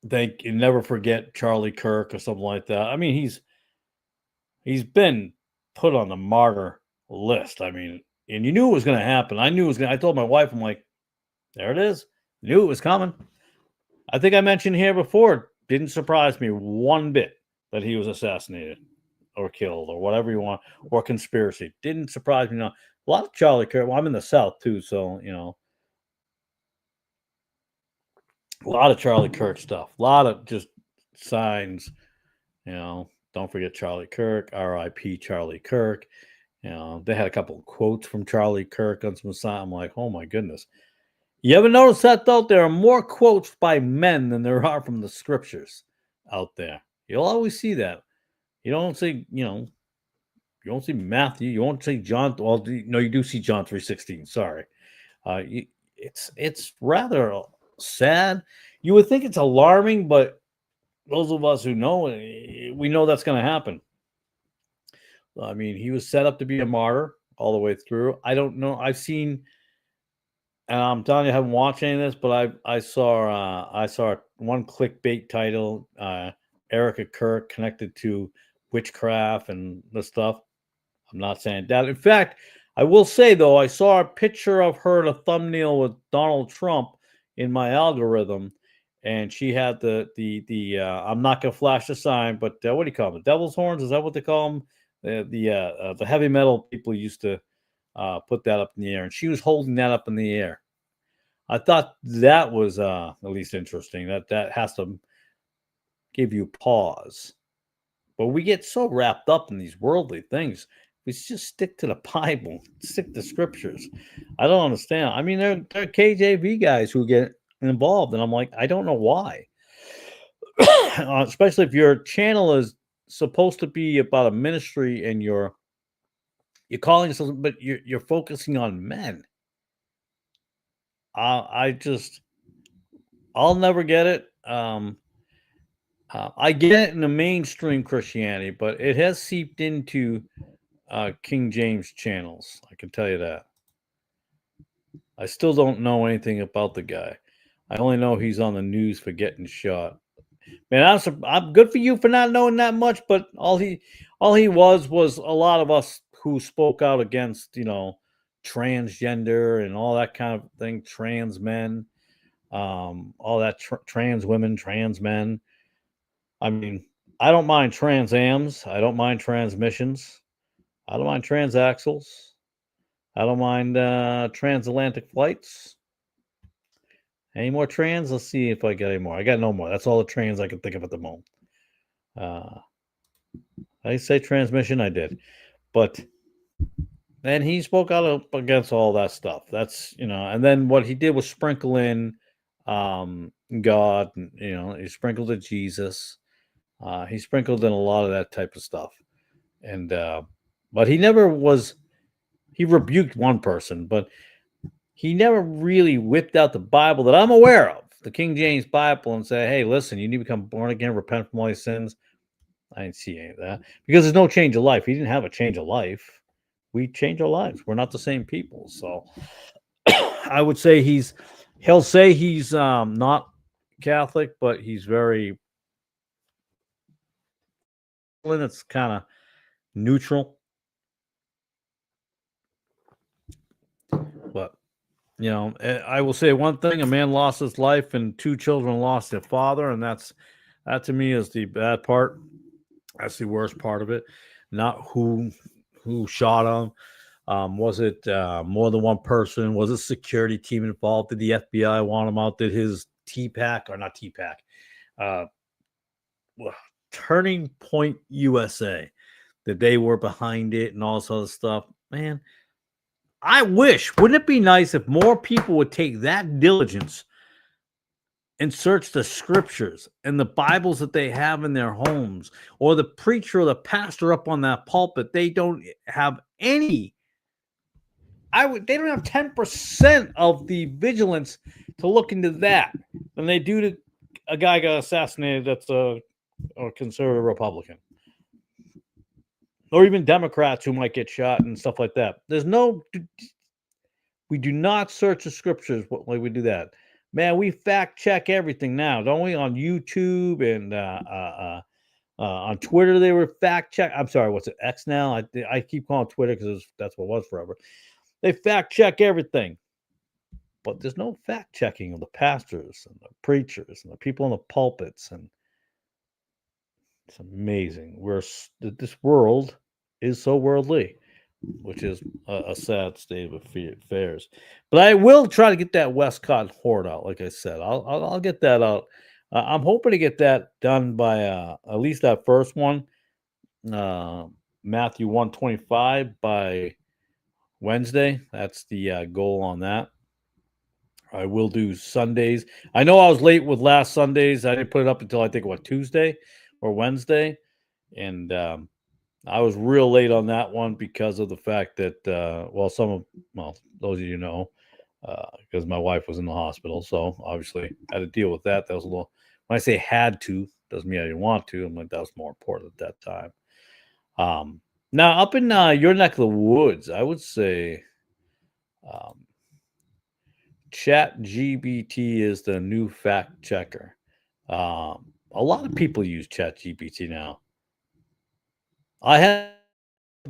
They can never forget Charlie Kirk or something like that. I mean, he's been put on the martyr list. I mean, and you knew it was going to happen. I knew it was going. I told my wife, I'm like, there it is. Knew it was coming. I think I mentioned here before. Didn't surprise me one bit that he was assassinated or killed or whatever you want, or conspiracy. Didn't surprise me. No. A lot of Charlie Kirk. Well, I'm in the South too, so a lot of Charlie Kirk stuff. A lot of just signs. Don't forget Charlie Kirk. R.I.P. Charlie Kirk. They had a couple of quotes from Charlie Kirk on some sign. I'm like, oh my goodness. You ever notice that though? There are more quotes by men than there are from the scriptures out there. You'll always see that. You don't see, you don't see Matthew. You won't see John. Well, no, you do see John 3:16. Sorry, it's rather sad. You would think it's alarming, but those of us who know, we know that's going to happen. I mean, he was set up to be a martyr all the way through. I don't know. I've seen, and I'm telling you, I haven't watched any of this, but I saw one clickbait title, Erica Kirk connected to witchcraft and the stuff. I'm not saying that. In fact, I will say though, I saw a picture of her in a thumbnail with Donald Trump in my algorithm, and she had the I'm not gonna flash the sign, but what do you call them? The devil's horns? Is that what they call them? The heavy metal people used to put that up in the air, and she was holding that up in the air. I thought that was at least interesting. That has to give you pause. But we get so wrapped up in these worldly things. We just stick to the Bible, stick to scriptures. I don't understand. I mean, there are KJV guys who get involved, and I'm like, I don't know why. Especially if your channel is supposed to be about a ministry and you're calling yourself, but you're focusing on men. I'll never get it. I get it in the mainstream Christianity, but it has seeped into King James channels. I can tell you that. I still don't know anything about the guy. I only know he's on the news for getting shot. Man, I'm good for you for not knowing that much, but all he was a lot of us who spoke out against, transgender and all that kind of thing, trans men, all that trans women, trans men. I mean, I don't mind transams. I don't mind transmissions. I don't mind transaxles. I don't mind transatlantic flights. Any more trans? Let's see if I got any more. I got no more. That's all the trans I can think of at the moment. I say transmission. I did, but And he spoke out against all that stuff. That's, and then what he did was sprinkle in God, and, he sprinkled in Jesus. He sprinkled in a lot of that type of stuff. And but he never was he rebuked one person, but he never really whipped out the Bible that I'm aware of, the King James Bible, and say, hey, listen, you need to become born again, repent from all your sins. I didn't see any of that because there's no change of life. He didn't have a change of life. We change our lives. We're not the same people. So I would say he'll say he's not Catholic, but he's very, it's kind of neutral. But I will say one thing: a man lost his life, and two children lost their father, and that to me is the bad part. That's the worst part of it. Not who shot him. Was it more than one person? Was a security team involved? Did the FBI want him out? Did his TPAC or not TPAC? Uh, Turning Point USA, that they were behind it and all this other stuff. Man, I wish, wouldn't it be nice if more people would take that diligence and search the scriptures and the Bibles that they have in their homes, or the preacher or the pastor up on that pulpit? They don't have any. They don't have 10% of the vigilance to look into that than they do to a guy got assassinated that's a conservative Republican, or even Democrats who might get shot and stuff like that. We do not search the scriptures like we do that. Man, we fact check everything now, don't we? On YouTube and on Twitter, they were fact check. I'm sorry, what's it, X now? I keep calling Twitter because that's what it was forever. They fact check everything, but there's no fact checking of the pastors and the preachers and the people in the pulpits, and it's amazing. This world is so worldly, which is a sad state of affairs. But I will try to get that Westcott horde out. Like I said, I'll get that out. I'm hoping to get that done by at least that first one, Matthew 125, by Wednesday. That's the goal on that. I will do Sundays. I know I was late with last Sundays. I didn't put it up until I think Tuesday or Wednesday, and I was real late on that one because of the fact that those of you know, because my wife was in the hospital, so obviously I had to deal with that. That was a little. When I say had to, doesn't mean I didn't want to. I'm like, that was more important at that time. Now up in your neck of the woods, I would say. ChatGPT is the new fact checker. A lot of people use ChatGPT now. I had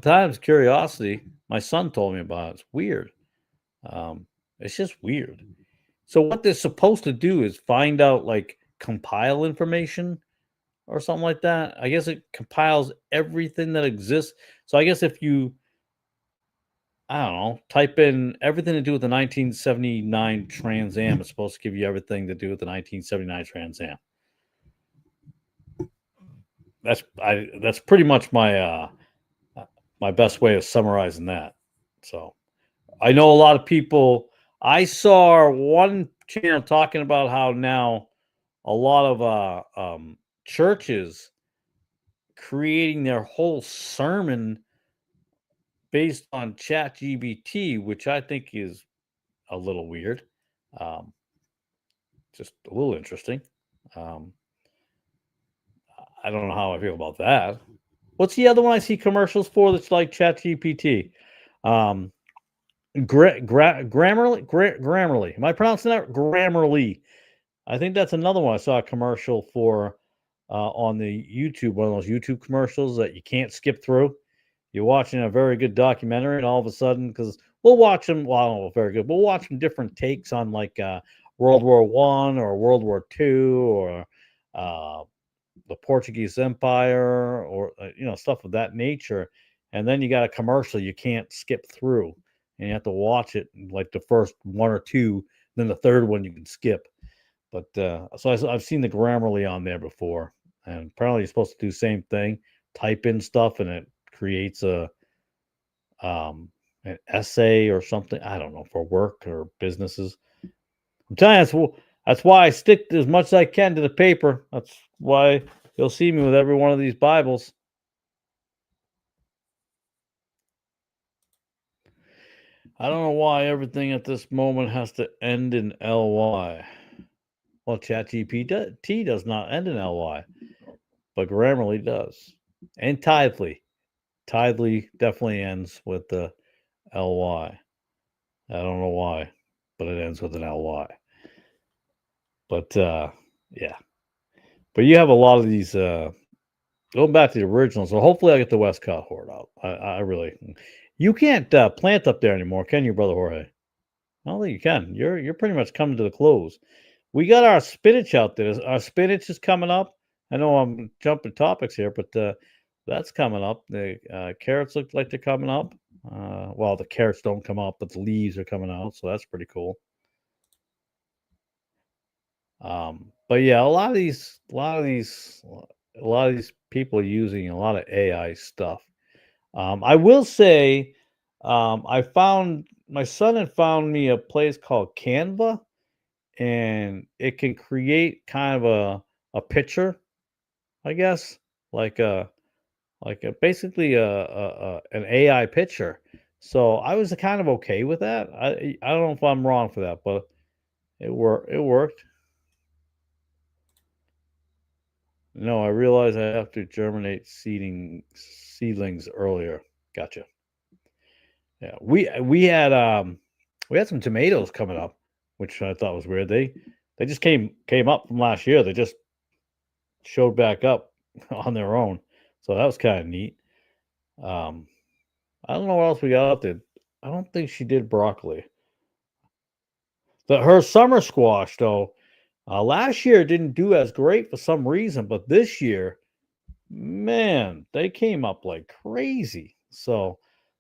times curiosity. My son told me about it. It's weird. It's just weird. So what they're supposed to do is find out, like, compile information or something like that. I guess it compiles everything that exists. So I guess if you, I don't know, type in everything to do with the 1979 Trans Am, it's supposed to give you everything to do with the 1979 Trans Am. That's pretty much my my best way of summarizing that. So I know a lot of people. I saw one channel talking about how now a lot of churches creating their whole sermon based on ChatGPT, which I think is a little weird. Just a little interesting. Um, I don't know how I feel about that. What's the other one I see commercials for that's like ChatGPT? Um, Grammarly. Am I pronouncing that? Grammarly. I think that's another one I saw a commercial for on the YouTube, one of those YouTube commercials that you can't skip through. You're watching a very good documentary, and all of a sudden, because we'll watch them, well, I don't know, very good. We'll watch them different takes on like World War I or World War II or the Portuguese Empire or stuff of that nature. And then you got a commercial you can't skip through, and you have to watch it like the first one or two, then the third one you can skip. But so I've seen the Grammarly on there before, and apparently you're supposed to do the same thing, type in stuff, and it creates a an essay or something. I don't know, for work or businesses. I'm telling you, that's why I stick as much as I can to the paper. That's why you'll see me with every one of these Bibles. I don't know why everything at this moment has to end in ly. Well, ChatGPT does not end in ly, but Grammarly does, and Tidely. Tidely definitely ends with the ly. I don't know why, but it ends with an ly. But yeah, but you have a lot of these. Going back to the original, so hopefully I get the Westcott horde out. I really, you can't plant up there anymore, can you, brother Jorge? I don't think you can. You're pretty much coming to the close. We got our spinach out there. Our spinach is coming up. I know I'm jumping topics here, but that's coming up. The carrots look like they're coming up. Well, the carrots don't come up, but the leaves are coming out, so that's pretty cool. But yeah, a lot of these people are using a lot of AI stuff. I will say, I found my son had found me a place called Canva, and it can create kind of a picture, I guess, like a basically an AI picture. So I was kind of okay with that. I don't know if I'm wrong for that, but it worked. No, I realize I have to germinate seedlings earlier. Gotcha. Yeah, we had some tomatoes coming up, which I thought was weird. They just came up from last year. They just showed back up on their own, so that was kind of neat. Um, I don't know what else we got out there. I don't think she did broccoli. Her summer squash though, last year didn't do as great for some reason, but this year, man, they came up like crazy. So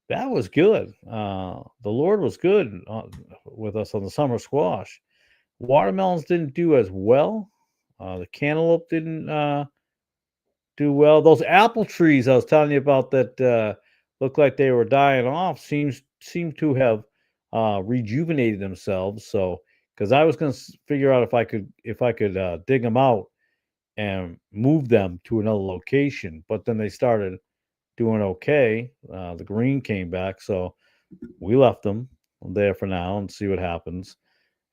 that was good. The Lord was good with us on the summer squash. Watermelons didn't do as well. The cantaloupe didn't do well. Those apple trees I was telling you about that looked like they were dying off seem to have rejuvenated themselves. So because I was going to figure out if I could dig them out and move them to another location, but then they started doing okay. The green came back, so we left them there for now and see what happens.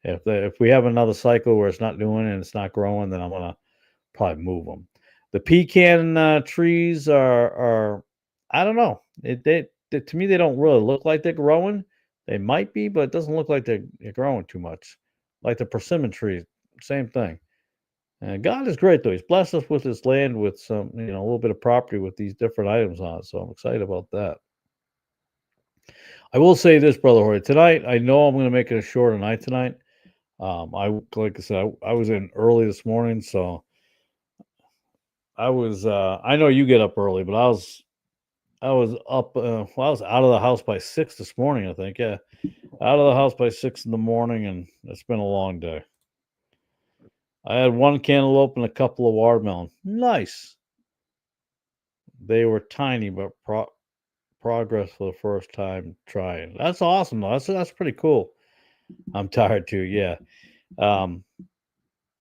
If we have another cycle where it's not doing and it's not growing, then I'm gonna probably move them. The pecan trees are I don't know. To me they don't really look like they're growing. They might be, but it doesn't look like they're growing too much. Like the persimmon trees, same thing. And God is great though. He's blessed us with this land with some, a little bit of property with these different items on it. So I'm excited about that. I will say this, brother Hoy. Tonight, I know I'm going to make it a shorter night tonight. Like I said, I was in early this morning, so I was. I know you get up early, but I was up. I was out of the house by 6 this morning. I think, yeah, out of the house by 6 in the morning, and it's been a long day. I had one cantaloupe and a couple of watermelon. Nice. They were tiny, but progress for the first time trying. That's awesome, though. That's pretty cool. I'm tired too. Yeah. Um,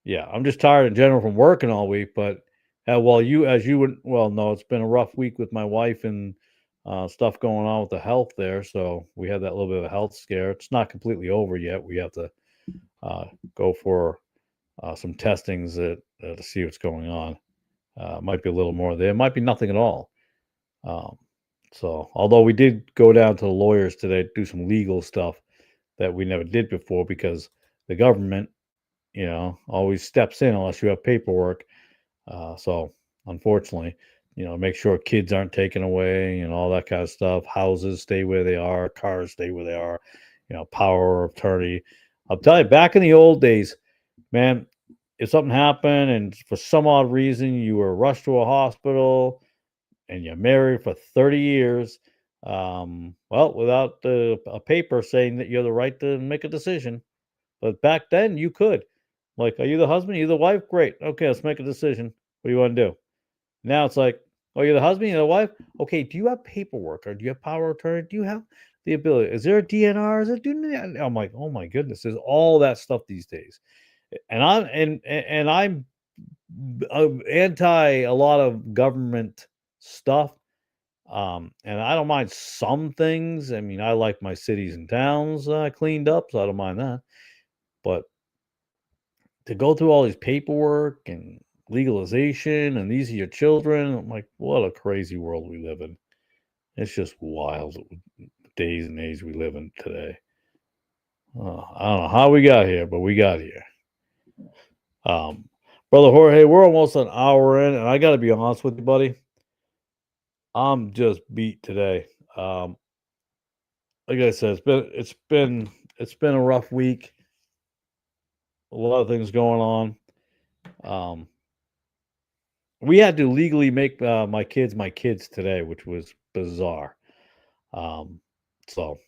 yeah, I'm just tired in general from working all week. But as you would well know, it's been a rough week with my wife and stuff going on with the health there. So we had that little bit of a health scare. It's not completely over yet. We have to go for some testings to see what's going on. Might be a little more there. Might be nothing at all. Um, so, although we did go down to the lawyers today to do some legal stuff that we never did before because the government, always steps in unless you have paperwork. So, unfortunately, make sure kids aren't taken away and all that kind of stuff. Houses stay where they are, cars stay where they are, power of attorney. I'll tell you, back in the old days, man, if something happened and for some odd reason you were rushed to a hospital and you're married for 30 years, well, without a paper saying that you have the right to make a decision. But back then you could. Like, are you the husband? Are you the wife? Great. Okay, let's make a decision. What do you want to do? Now it's like, oh, you're the husband, you're the wife? Okay, do you have paperwork or do you have power of attorney? Do you have the ability. Is there a DNR? Is it doing that? I'm like, oh my goodness, there's all that stuff these days. And I'm anti a lot of government stuff. And I don't mind some things. I mean, I like my cities and towns cleaned up, so I don't mind that. But to go through all these paperwork and legalization, and these are your children, I'm like, what a crazy world we live in. It's just wild days and age we live in today. I don't know how we got here, but we got here. Brother Jorge, we're almost an hour in, and I got to be honest with you, buddy. I'm just beat today. Like I said, it's been a rough week. A lot of things going on. We had to legally make my kids today, which was bizarre. So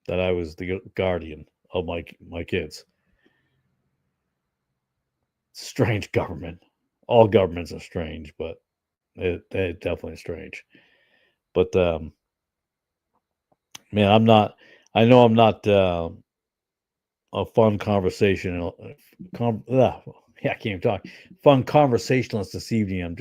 that I was the guardian of my kids. Strange government. All governments are strange, but they're definitely strange. But man, I know I'm not a fun conversation. Yeah, I can't even talk. Fun conversationalist this evening.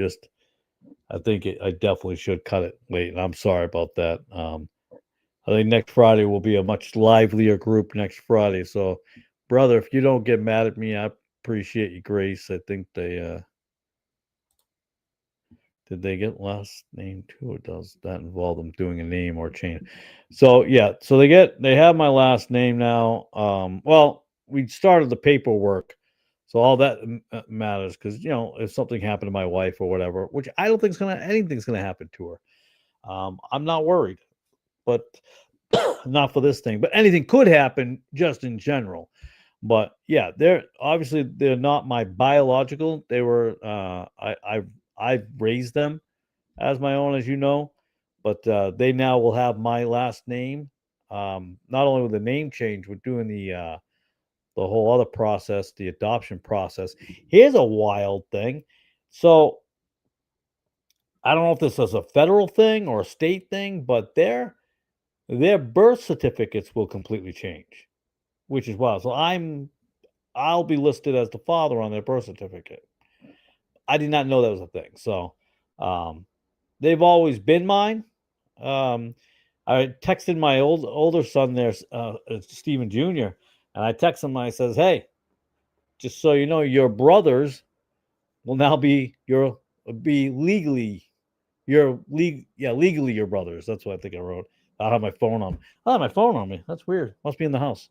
I think I definitely should cut it late, and I'm sorry about that. I think next Friday will be a much livelier group next Friday. So, brother, if you don't get mad at me, I appreciate you, Grace. I think they did they get last name too, or does that involve them doing a name or change? So yeah, so they have my last name now. Well, we started the paperwork, so all that matters because if something happened to my wife or whatever, which I don't think anything's gonna happen to her. I'm not worried, but not for this thing. But anything could happen just in general. But yeah, they're not my biological. They were I raised them as my own, as you know, but they now will have my last name. Not only with the name change, we're doing the whole other process, the adoption process. Here's a wild thing. So I don't know if this is a federal thing or a state thing, but their birth certificates will completely change, which is wild. So I'll be listed as the father on their birth certificate. I did not know that was a thing. So they've always been mine. I texted my older son there, Stephen Jr., and I texted him and I says, hey, just so you know, your brothers will now be legally legally your brothers. That's what I think I wrote. I have my phone on. I have my phone on me. That's weird. Must be in the house.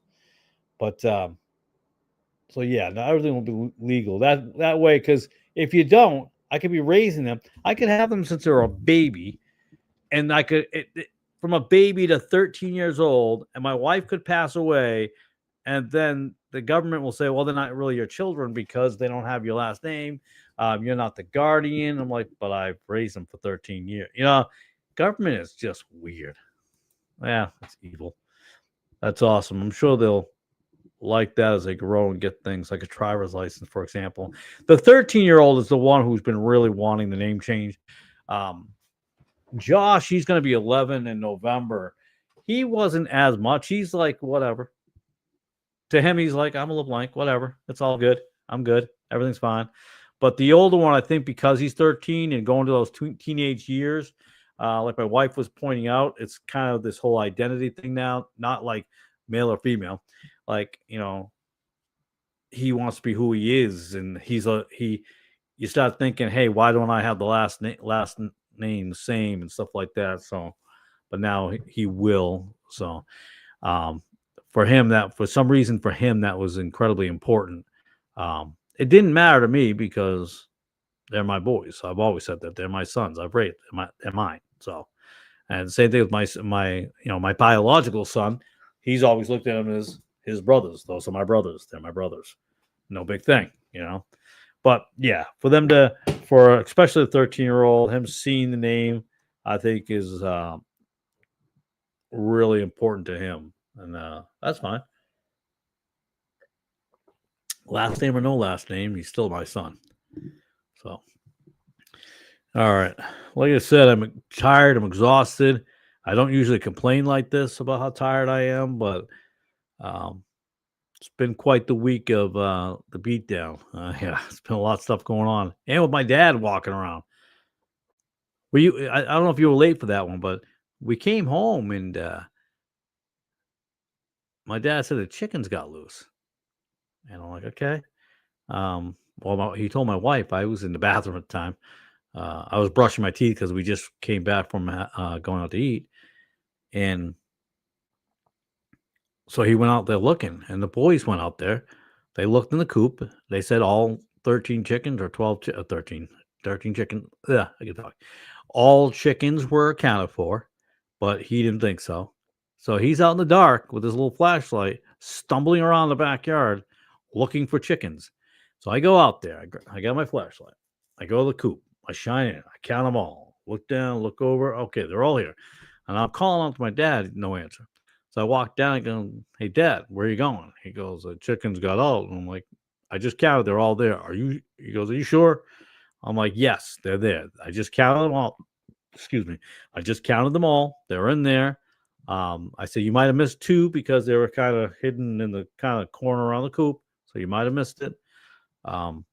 But so yeah, now everything will be legal that way. Because if you don't, I could be raising them. I could have them since they're a baby, and I could from a baby to 13 years old, and my wife could pass away, and then the government will say, well, they're not really your children because they don't have your last name. You're not the guardian. I'm like, but I've raised them for 13 years. Government is just weird. Yeah, it's evil. That's awesome. I'm sure they'll like that as they grow and get things like a driver's license, for example. The 13-year-old is the one who's been really wanting the name change. Josh, he's going to be 11 in November. He wasn't as much. He's like, whatever. To him, he's like, I'm a little blank, whatever. It's all good. I'm good. Everything's fine. But the older one, I think because he's 13 and going to those teenage years, like my wife was pointing out, it's kind of this whole identity thing now, not like male or female. Like, he wants to be who he is. And you start thinking, hey, why don't I have the last name the same and stuff like that? So, but now he will. So, for him, for some reason, that was incredibly important. It didn't matter to me because they're my boys. So I've always said that they're my sons. I've raised they're mine. So, and same thing with my biological son. He's always looked at them as his brothers. Those are my brothers. They're my brothers. No big thing, But yeah, for especially the 13-year-old, him seeing the name, I think is really important to him. And that's fine. Last name or no last name, he's still my son. So, all right. Like I said, I'm tired. I'm exhausted. I don't usually complain like this about how tired I am, but um, it's been quite the week of the beatdown. Yeah, it's been a lot of stuff going on, and with my dad walking around. Were you? I don't know if you were late for that one, but we came home and my dad said the chickens got loose, and I'm like, okay. He told my wife I was in the bathroom at the time. I was brushing my teeth because we just came back from going out to eat, and so he went out there looking, and the boys went out there. They looked in the coop. They said all 13 chickens or 12, 13 chicken. Yeah, I can talk. All chickens were accounted for, but he didn't think so. So he's out in the dark with his little flashlight, stumbling around the backyard looking for chickens. So I go out there. I got my flashlight. I go to the coop. I shine it. I count them all. Look down, look over. Okay, they're all here. And I'm calling out to my dad. No answer. So I walk down and go, "Hey, Dad, where are you going?" He goes, "The chickens got out." And I'm like, "I just counted. They're all there. Are you?" He goes, "Are you sure?" I'm like, "Yes, they're there. I just counted them all." Excuse me. I just counted them all. They're in there. I said, "You might have missed two because they were kind of hidden in the kind of corner around the coop. So you might have missed it. Um,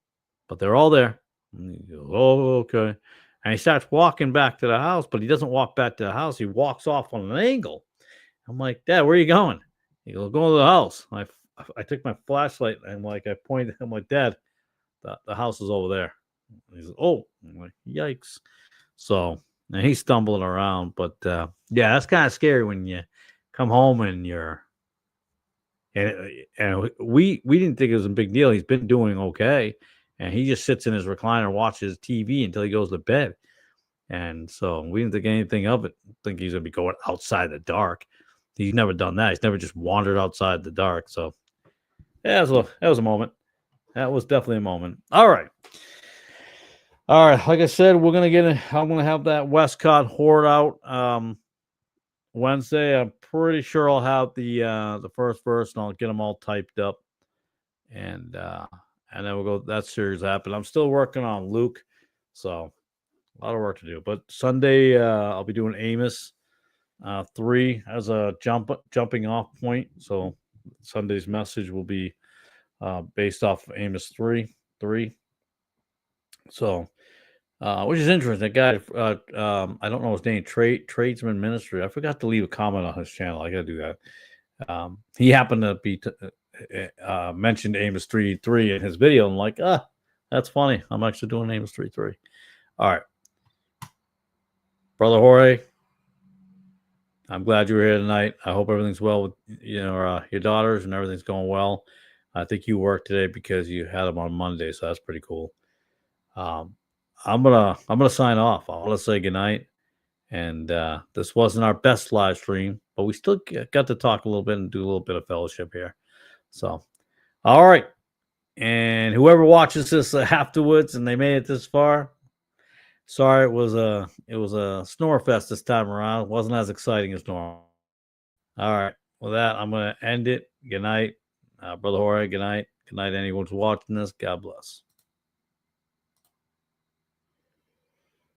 but they're all there." And he goes, "Oh, okay." And he starts walking back to the house, but he doesn't walk back to the house. He walks off on an angle. I'm like, "Dad, where are you going?" He goes, "Going to the house." I took my flashlight and like I pointed. I'm like, "Dad, the house is over there." And he says, "Oh," I'm like, "Yikes!" So and he's stumbling around, but yeah, that's kind of scary when you come home and you're and we didn't think it was a big deal. He's been doing okay, and he just sits in his recliner, watches TV until he goes to bed. And so we didn't think anything of it. Think he's gonna be going outside the dark. He's never done that. He's never just wandered outside the dark. So yeah, that was a moment. That was definitely a moment. All right. All right. Like I said, I'm gonna have that Westcott horde out Wednesday. I'm pretty sure I'll have the first verse and I'll get them all typed up. And then we'll go that series happen. I'm still working on Luke. So a lot of work to do. But Sunday, I'll be doing Amos 3 as a jumping off point. So Sunday's message will be based off of Amos 3. So, which is interesting. That guy, I don't know his name, Tradesman Ministry. I forgot to leave a comment on his channel. I got to do that. He happened to be mentioned Amos 3 in his video. And like, that's funny. I'm actually doing Amos 3. All right. Brother Jorge, I'm glad you were here tonight. I hope everything's well with your daughters and everything's going well. I think you worked today because you had them on Monday, so that's pretty cool. I'm gonna sign off. I want to say goodnight. And this wasn't our best live stream, but we still got to talk a little bit and do a little bit of fellowship here. So, all right. And whoever watches this afterwards and they made it this far, sorry, it was a snore fest this time around. It wasn't as exciting as normal. All right. With that, I'm gonna end it. Good night, Brother Jorge. Good night. Good night, anyone who's watching this. God bless.